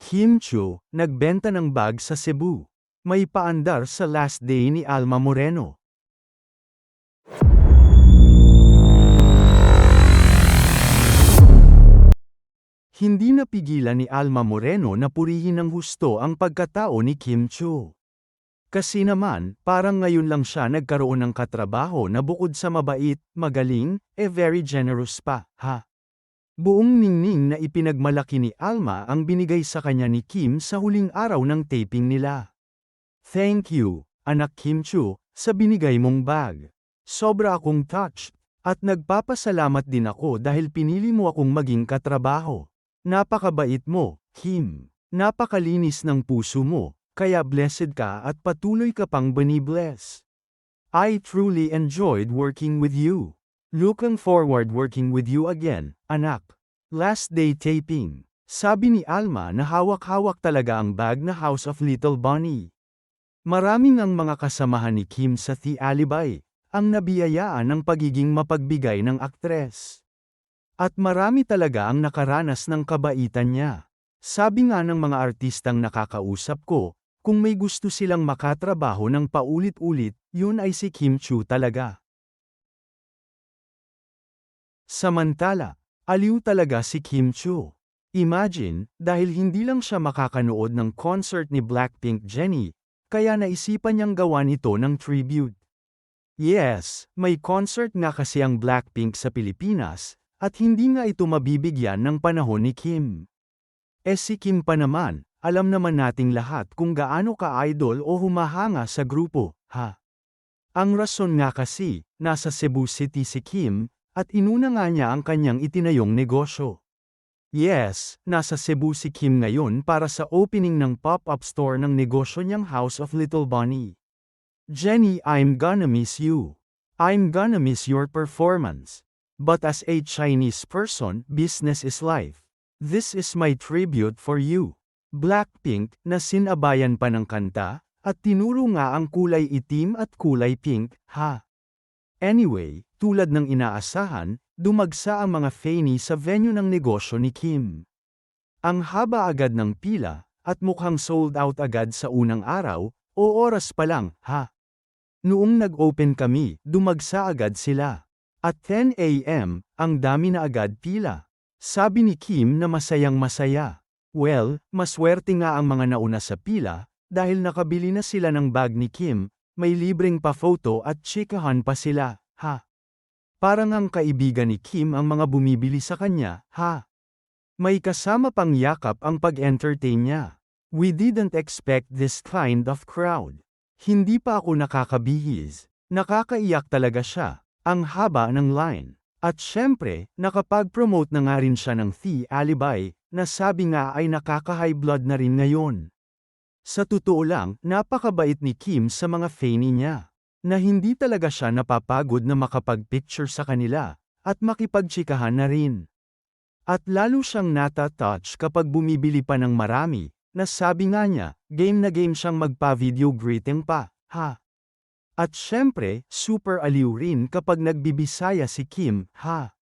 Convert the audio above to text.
Kim Chiu, nagbenta ng bag sa Cebu. May paandar sa last day ni Alma Moreno. Hindi napigilan ni Alma Moreno na purihin ng husto ang pagkatao ni Kim Chiu. Kasi naman, parang ngayon lang siya nagkaroon ng katrabaho na bukod sa mabait, magaling, very generous pa, ha? Buong ningning na ipinagmalaki ni Alma ang binigay sa kanya ni Kim sa huling araw ng taping nila. Thank you, anak Kim Chiu, sa binigay mong bag. Sobra akong touched, at nagpapasalamat din ako dahil pinili mo akong maging katrabaho. Napakabait mo, Kim. Napakalinis ng puso mo, kaya blessed ka at patuloy ka pang bani-bless. I truly enjoyed working with you. Looking forward working with you again, anak. Last day taping. Sabi ni Alma na hawak-hawak talaga ang bag na House of Little Bunny. Maraming ang mga kasamahan ni Kim sa The Alibay, ang nabiyayaan ng pagiging mapagbigay ng aktres. At marami talaga ang nakaranas ng kabaitan niya. Sabi nga ng mga artistang nakakausap ko, kung may gusto silang makatrabaho ng paulit-ulit, yun ay si Kim Chiu talaga. Samantala, aliw talaga si Kim Chiu. Imagine, dahil hindi lang siya makakanood ng concert ni Blackpink Jennie, kaya naisipan niyang gawan ito ng tribute. Yes, may concert nga kasi ang Blackpink sa Pilipinas, at hindi nga ito mabibigyan ng panahon ni Kim. Si Kim pa naman, alam naman nating lahat kung gaano ka-idol o humahanga sa grupo, ha? Ang rason nga kasi, nasa Cebu City si Kim, at inuna nga niya ang kanyang itinayong negosyo. Yes, nasa Cebu si Kim ngayon para sa opening ng pop-up store ng negosyo niyang House of Little Bunny. Jennie, I'm gonna miss you. I'm gonna miss your performance. But as a Chinese person, business is life. This is my tribute for you. Blackpink, na sinabayan pa ng kanta, at tinuro nga ang kulay itim at kulay pink, ha? Anyway, tulad ng inaasahan, dumagsa ang mga faini sa venue ng negosyo ni Kim. Ang haba agad ng pila, at mukhang sold out agad sa unang araw, o oras pa lang, ha? Noong nag-open kami, dumagsa agad sila. At 10 AM, ang dami na agad pila. Sabi ni Kim na masayang masaya. Well, maswerte nga ang mga nauna sa pila, dahil nakabili na sila ng bag ni Kim, may libreng pa-photo at chikahan pa sila, ha? Parang ang kaibigan ni Kim ang mga bumibili sa kanya, ha? May kasama pang yakap ang pag-entertain niya. We didn't expect this kind of crowd. Hindi pa ako nakakabihis. Nakakaiyak talaga siya. Ang haba ng line. At syempre, nakapag-promote na nga rin siya ng The Alibay, na sabi nga ay nakaka-high blood na rin ngayon. Sa totoo lang, napakabait ni Kim sa mga faini niya. Na hindi talaga siya napapagod na makapag-picture sa kanila, at makipagtsikahan na rin. At lalo siyang nata-touch kapag bumibili pa ng marami, na sabi nga niya, game na game siyang magpa-video greeting pa, ha? At syempre, super aliw rin kapag nagbibisaya si Kim, ha?